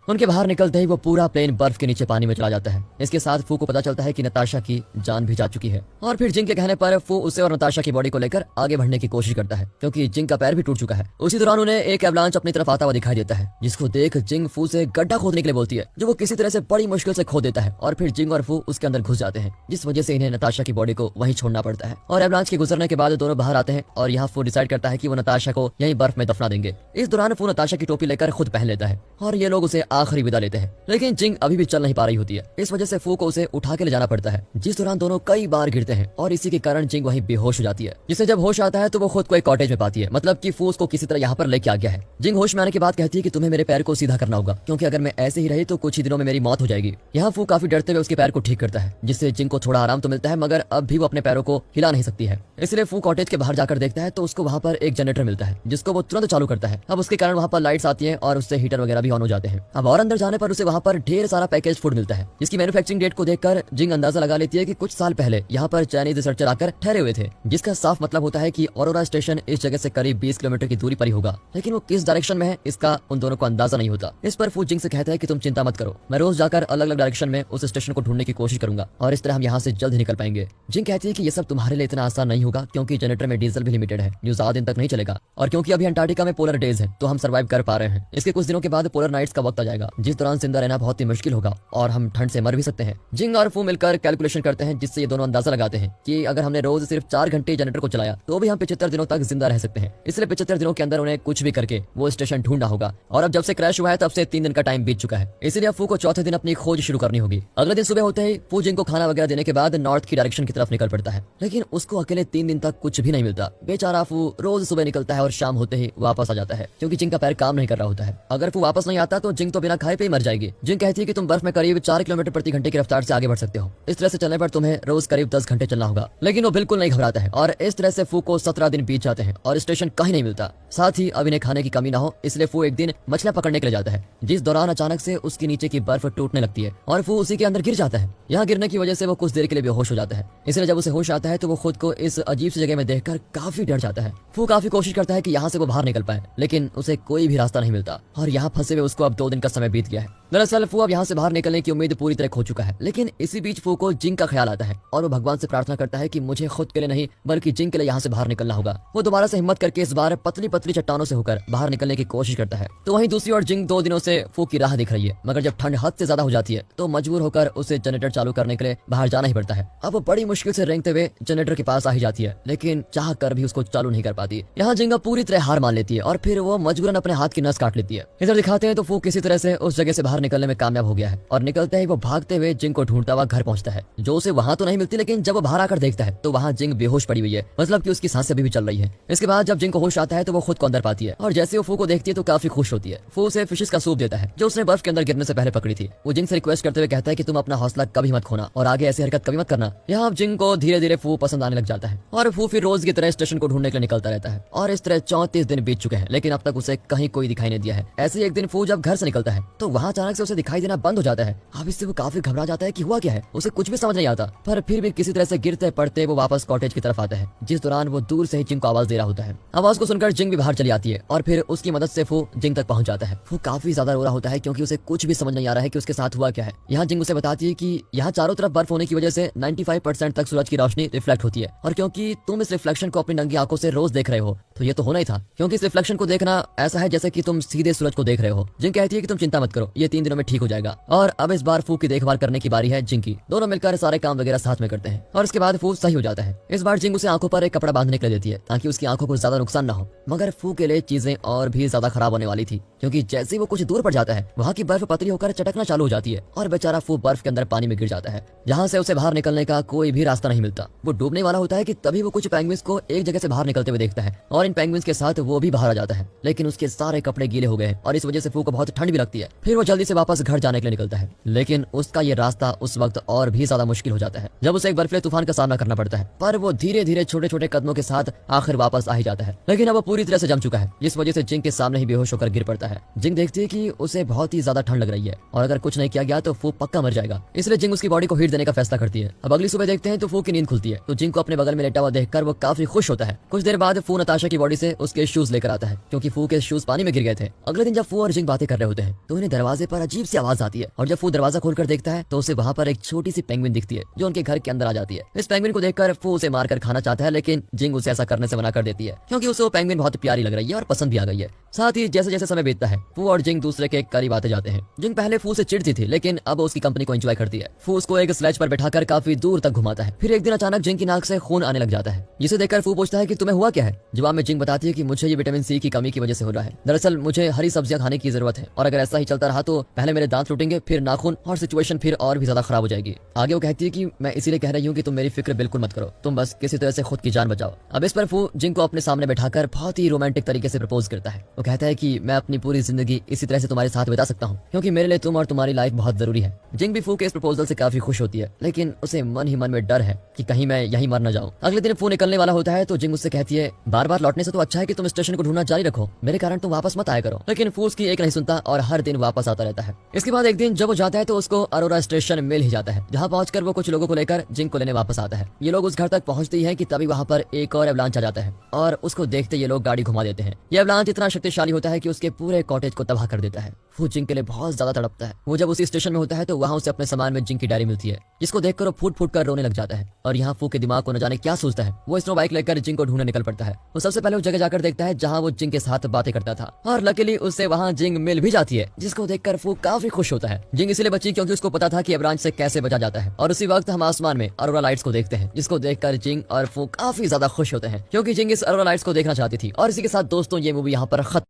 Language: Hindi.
उनके बाहर निकलते ही वो पूरा प्लेन बर्फ के नीचे पानी में चला जाता है। इसके साथ फू को पता चलता है कि नताशा की जान भी जा चुकी है और फिर जिंग के कहने पर फू उसे और नताशा की बॉडी को लेकर आगे बढ़ने की कोशिश करता है क्योंकि जिंग का पैर भी टूट चुका है। उसी दौरान उन्हें एक एवलांच अपनी तरफ आता हुआ दिखाई देता है, जिसको देख जिंग फू से गड्ढा खोदने के लिए बोलती है, जो वो किसी तरह से बड़ी मुश्किल से खोद देता है और फिर जिंग और फू उसके अंदर घुस जाते हैं, जिस वजह से इन्हें नताशा की बॉडी को वहीं छोड़ना पड़ता है। और एवलांच के गुजरने के बाद दोनों बाहर आते हैं और यहाँ फू डिसाइड करता है कि वो नताशा को यहीं बर्फ में दफना देंगे। इस दौरान फू नताशा की टोपी लेकर खुद पहन लेता है और ये लोग उसे आखिरी विदा लेते हैं, लेकिन जिंग अभी भी चल नहीं पा रही होती है। इस वजह से फू को उसे उठा के ले जाना पड़ता है, जिस दौरान दोनों कई बार गिरते हैं और इसी के कारण जिंग वहीं बेहोश हो जाती है। जिसे जब होश आता है तो वो खुद को एक कॉटेज में पाती है, मतलब कि फू उसको किसी तरह यहाँ पर लेके आ गया है। जिंग होश में आने के बाद कहती है कि तुम्हें मेरे पैर को सीधा करना होगा, क्योंकि अगर मैं ऐसे ही रही तो कुछ ही दिनों में मेरी मौत हो जाएगी। यहाँ फू काफी डरते हुए उसके पैर को ठीक करता है, जिससे जिंग को थोड़ा आराम तो मिलता है, मगर अब भी वो अपने पैरों को हिला नहीं सकती है। इसलिए फू कॉटेज के बाहर जाकर देखता है तो उसको वहाँ पर एक जनरेटर मिलता है, जिसको वो तुरंत चालू करता है। अब उसके कारण वहाँ पर लाइट्स आती है और उससे हीटर वगैरह भी ऑन हो जाते हैं। अब और अंदर जाने पर उसे वहाँ पर ढेर सारा पैकेज फूड मिलता है, जिसकी मैन्युफैक्चरिंग डेट को देखकर जिंग अंदाजा लगा लेती है कि कुछ साल पहले यहाँ पर चाइनीज रिसर्चर आकर ठहरे हुए थे, जिसका साफ मतलब होता है कि ऑरोरा स्टेशन इस जगह से करीब 20 किलोमीटर की दूरी पर ही होगा, लेकिन वो किस डायरेक्शन में है इसका उन दोनों को अंदाजा नहीं होता। इस पर फू जिंग से कहता है कि तुम चिंता मत करो, मैं रोज जाकर अलग अलग डायरेक्शन में उस स्टेशन को ढूंढने की कोशिश करूंगा और इस तरह हम यहाँ से जल्द ही निकल पाएंगे। जिंग कहती है कि ये सब तुम्हारे लिए इतना आसान नहीं होगा, क्योंकि जनरेटर में डीजल भी लिमिटेड है, जो ज्यादा दिन तक नहीं चलेगा, और क्योंकि अभी अंटार्कटिका में पोलर डेज है तो हम सर्वाइव कर पा रहे हैं। इसके कुछ दिनों के बाद पोलर नाइट्स का वक्त आ जाएगा, जिस दौरान जिंदा रहना बहुत ही मुश्किल होगा और हम ठंड से मर भी सकते हैं। जिंग और फू मिलकर कैलकुलेशन करते हैं, जिससे ये दोनों अंदाजा लगाते हैं कि अगर हमने रोज सिर्फ 4 घंटे जनरेटर को चलाया तो भी हम 75 दिनों तक जिंदा रह सकते हैं। इसलिए 75 दिनों के अंदर उन्हें कुछ भी करके वो स्टेशन ढूंढना होगा, और अब जब से क्रैश हुआ है तब से 3 दिन का टाइम बीत चुका है। इसलिए फू को चौथे दिन अपनी खोज शुरू करनी होगी। अगले दिन सुबह होते ही फू जिंग को खाना वगैरह देने के बाद नॉर्थ की डायरेक्शन की तरफ निकल पड़ता है, लेकिन उसको अकेले 3 दिन तक कुछ भी नहीं मिलता। बेचारा फू रोज सुबह निकलता है और शाम होते ही वापस आ जाता है, क्योंकि जिंग का पैर काम नहीं कर रहा होता है। अगर फू वापस नहीं आता तो जिंग तो बिना खाए पे ही मर जाएगी। जिंग कहती है कि तुम बर्फ में करीब 4 किलोमीटर प्रति घंटे की रफ्तार से आगे बढ़ सकते हो, इस तरह से चलने पर तुम्हें रोज करीब 10 घंटे चलना होगा। लेकिन वो बिल्कुल नहीं घबराता है और इस तरह से फू को 17 दिन बीत जाते हैं और स्टेशन कहीं नहीं मिलता। साथ ही अब इन्हें खाने की कमी ना हो, इसलिए फू एक दिन मछलियां पकड़ने के लिए जाता है, जिस दौरान अचानक से उसके नीचे की बर्फ टूटने लगती है और फू उसी के अंदर गिर जाता है। यहाँ गिरने की वजह से वो कुछ देर के लिए बेहोश हो जाता है। इसलिए जब उसे होश आता है तो वो खुद को इस अजीब सी जगह में देखकर काफी डर जाता है। फू काफी कोशिश करता है कि यहाँ से वो बाहर निकल पाए, लेकिन उसे कोई भी रास्ता नहीं मिलता और यहाँ फंसे हुए उसको अब 2 दिन का समय बीत गया है। दरअसल फू अब यहाँ से बाहर निकलने की उम्मीद पूरी तरह खो चुका है, लेकिन इसी बीच फू को जिंग का ख्याल आता है और वो भगवान से प्रार्थना करता है कि मुझे खुद के लिए नहीं बल्कि जिंग के लिए यहाँ से बाहर निकलना होगा। वो दोबारा से हिम्मत करके इस बार पतली पतली चट्टानों से होकर बाहर निकलने की कोशिश करता है। तो वहीं दूसरी ओर जिंग 2 दिनों से फू की राह दिख रही है, मगर जब ठंड हद से ज्यादा हो जाती है तो मजबूर होकर उसे जनरेटर चालू करने के लिए बाहर जाना ही पड़ता है। अब वो बड़ी मुश्किल से रेंगते हुए जनरेटर के पास आ ही जाती है, लेकिन चाह कर भी उसको चालू नहीं कर पाती। यहाँ जिंग पूरी तरह हार मान लेती है और फिर वो मजबूरन अपने हाथ की नस काट लेती है। इधर दिखाते हैं तो फू किसी तरह से उस जगह से बाहर निकलने में कामयाब हो गया है और निकलते ही वो भागते हुए जिंग को ढूंढता हुआ घर पहुंचता है, जो उसे वहां तो नहीं मिलती, लेकिन जब वो बाहर आकर देखता है तो वहां जिंग बेहोश पड़ी हुई है, मतलब कि उसकी सांसें अभी भी चल रही है। इसके बाद जब जिंग को होश आता है तो वो खुद को अंदर पाती है और जैसे वो फू को देखती है तो काफी खुश होती है। फू उसे फिशेस का सूप देता है जो उसने बर्फ के अंदर गिरने से पहले पकड़ी थी। वो जिंग से रिक्वेस्ट करते हुए कहता है कि तुम अपना हौसला कभी मत खोना और आगे ऐसी हरकत कभी मत करना। यहाँ जिंग को धीरे धीरे फू पसंद आने लग जाता है और फू फिर रोज की तरह स्टेशन को ढूंढने के लिए निकलता रहता है और इस तरह 34 दिन बीत चुके हैं, लेकिन अब तक उसे कहीं कोई दिखाई नहीं दिया है। ऐसे ही एक दिन फू जब घर से निकलता है तो वहाँ अचानक से उसे दिखाई देना बंद हो जाता है। अब इससे वो काफी घबरा जाता है कि हुआ क्या है, उसे कुछ भी समझ नहीं आता, पर फिर भी किसी तरह से गिरते पड़ते वो वापस कॉटेज की तरफ आता है, जिस दौरान वो दूर से ही जिंग को आवाज दे रहा होता है। आवाज को सुनकर जिंग भी बाहर चली आती है और फिर उसकी मदद से फू जिंग तक पहुंच जाता है। फू काफी ज्यादा रो रहा होता है क्योंकि उसे कुछ भी समझ नहीं आ रहा है कि उसके साथ हुआ क्या है। यहाँ जिंग उसे बताती है कि यहाँ चारों तरफ बर्फ होने की वजह से 95% तक सूरज की रोशनी रिफ्लेक्ट होती है और क्योंकि तुम इस रिफ्लेक्शन को अपनी नंगी आंखों से रोज देख रहे हो तो ये तो होना ही था, क्योंकि इस रिफ्लेक्शन को देखना ऐसा है जैसे कि तुम सीधे सूरज को देख रहे हो। जिंग कहती है कि तुम चिंता मत करो, ये 3 दिनों में ठीक हो जाएगा। और अब इस बार फू की देखभाल करने की बारी है जिंग की। दोनों मिलकर सारे काम वगैरह साथ में करते हैं और इसके बाद फू सही हो जाता है। इस बार जिंग उसे आंखों पर एक कपड़ा बांधने के लिए देती है ताकि उसकी आंखों को ज्यादा नुकसान न हो, मगर फू के लिए चीजें और भी ज्यादा खराब होने वाली थी, क्योंकि जैसे ही वो कुछ दूर पड़ जाता है वहाँ की बर्फ पतली होकर चटकना चालू हो जाती है और बेचारा फू बर्फ के अंदर पानी में गिर जाता है, जहाँ से उसे बाहर निकलने का कोई भी रास्ता नहीं मिलता। वो डूबने वाला होता है कि तभी वो कुछ पेंगुइन्स को एक जगह से बाहर निकलते हुए देखता है और इन पेंगुइन्स के साथ वो भी बाहर आ जाता है, लेकिन उसके सारे कपड़े गीले हो गए और इस वजह से फू को बहुत ठंड भी लगती है। फिर वो जल्दी से वापस घर जाने के लिए निकलता है, लेकिन उसका ये रास्ता उस वक्त और भी ज्यादा मुश्किल हो जाता है जब उसे एक बर्फीले तूफान का सामना करना पड़ता है। पर वो धीरे धीरे छोटे छोटे कदमों के साथ आखिर वापस आ ही जाता है, लेकिन अब वो पूरी तरह से जम चुका है, जिस वजह से जिंग के सामने ही बेहोश होकर गिर पड़ता है। जिंग देखती है कि उसे बहुत ही ज्यादा ठंड लग रही है और अगर कुछ नहीं किया गया तो फू पक्का मर जाएगा, इसलिए जिंग उसकी बॉडी को हीट देने का फैसला करती है। अब अगली सुबह देखते हैं तो फू की नींद खुलती है तो जिंग को अपने बगल में लेटा हुआ देखकर वो काफी खुश होता है। कुछ देर बाद फू नताशा की बॉडी से उसके शूज लेकर आता है क्योंकि फू के शूज पानी में गिर गए थे। अगले दिन जब फू और जिंग बातें कर रहे होते हैं तो उन्हें दरवाजे पर अजीब सी आवाज आती है और जब फू दरवाजा खोलकर देखता है तो उसे वहाँ पर एक छोटी सी पेंगुइन दिखती है जो उनके घर के अंदर आ जाती है। इस पेंगुइन को देखकर फू उसे मारकर खाना चाहता है, लेकिन जिंग उसे ऐसा करने से मना कर देती है क्योंकि उसे वो पेंगुइन बहुत प्यारी लग रही है और पसंद भी आ गई है। साथ ही जैसे जैसे समय बीतता है फू और जिंग दूसरे के करीब आते जाते हैं। जिंग पहले फू से चिढ़ती थी, लेकिन अब उसकी कंपनी को एंजॉय करती है। फू उसको एक स्लेज पर बैठाकर काफी दूर तक घुमाता है। फिर एक दिन अचानक जिंग की नाक से खून आने लग जाता है, जिसे देखकर फू पूछता है कि तुम्हें हुआ क्या है। जवाब में जिंग बताती है कि मुझे ये विटामिन सी की कमी की वजह से हो रहा है। दरअसल मुझे हरी सब्जियां खाने की जरूरत है और अगर ऐसा ही चलता रहा तो पहले मेरे दांत टूटेंगे, फिर नाखून और सिचुएशन फिर और भी ज्यादा खराब हो जाएगी। आगे वो कहती है कि मैं इसीलिए कह रही हूँ कि तुम मेरी फिक्र बिल्कुल मत करो, तुम बस किसी तरह से खुद की जान बचाओ। अब इस पर फू जिंग को अपने सामने बैठाकर बहुत ही रोमांटिक तरीके से प्रपोज करता है। वो कहता है कि मैं अपनी पूरी जिंदगी इसी तरह से तुम्हारे साथ बिता सकता हूँ क्योंकि मेरे लिए तुम और तुम्हारी लाइफ बहुत जरूरी है। जिंग भी फू के इस प्रपोजल से काफी खुश होती है, लेकिन उसे मन ही मन में डर है कि कहीं मैं यहीं मर न जाऊं। अगले दिन फू निकलने वाला होता है तो जिंग उससे कहती है बार बार लौटने से तो अच्छा है कि तुम स्टेशन को ढूंढना जारी रखो, मेरे कारण तुम वापस मत आया करो। लेकिन फू उसकी एक नहीं सुनता और हर दिन वापस आता रहता है। इसके बाद एक दिन जब वो जाता है तो उसको अरोरा स्टेशन मिल ही जाता है, जहाँ पहुंचकर वो कुछ लोगों को लेकर जिंग को लेने वापस आता है। ये लोग उस घर तक पहुंचते ही है कि तभी वहाँ पर एक और एवलांच आ जाता है और उसको देखते ये लोग गाड़ी घुमा देते हैं। ये एवलांच इतना शक्तिशाली होता है कि उसके पूरे कॉटेज को तबाह कर देता है। फू जिंग के लिए बहुत ज्यादा तड़पता है। वो जब उसी स्टेशन में होता है तो वहाँ उसे अपने सामान में जिंग की डायरी मिलती है, जिसको देखकर वो फूट फूट कर रोने लग जाता है। और यहाँ फू के दिमाग को न जाने क्या सोचता है, वो स्नो बाइक लेकर जिंग को ढूंढने निकल पड़ता है। वो सबसे पहले उस जगह जाकर देखता है जहाँ वो जिंग के साथ बातें करता था और लकीली उससे वहाँ जिंग मिल भी जाती है, जिसको देखकर फू काफी खुश होता है। जिंग इसलिए बची क्योंकि उसको पता था कि एवलांच से कैसे बचा जाता है। और उसी वक्त हम आसमान में अरोरा लाइट्स को देखते हैं, जिसको देखकर जिंग और फू काफी ज्यादा खुश होते हैं क्योंकि जिंग इस अरोरा लाइट्स को देखना चाहती थी। और इसी के साथ दोस्तों ये मूवी यहाँ पर खत्म।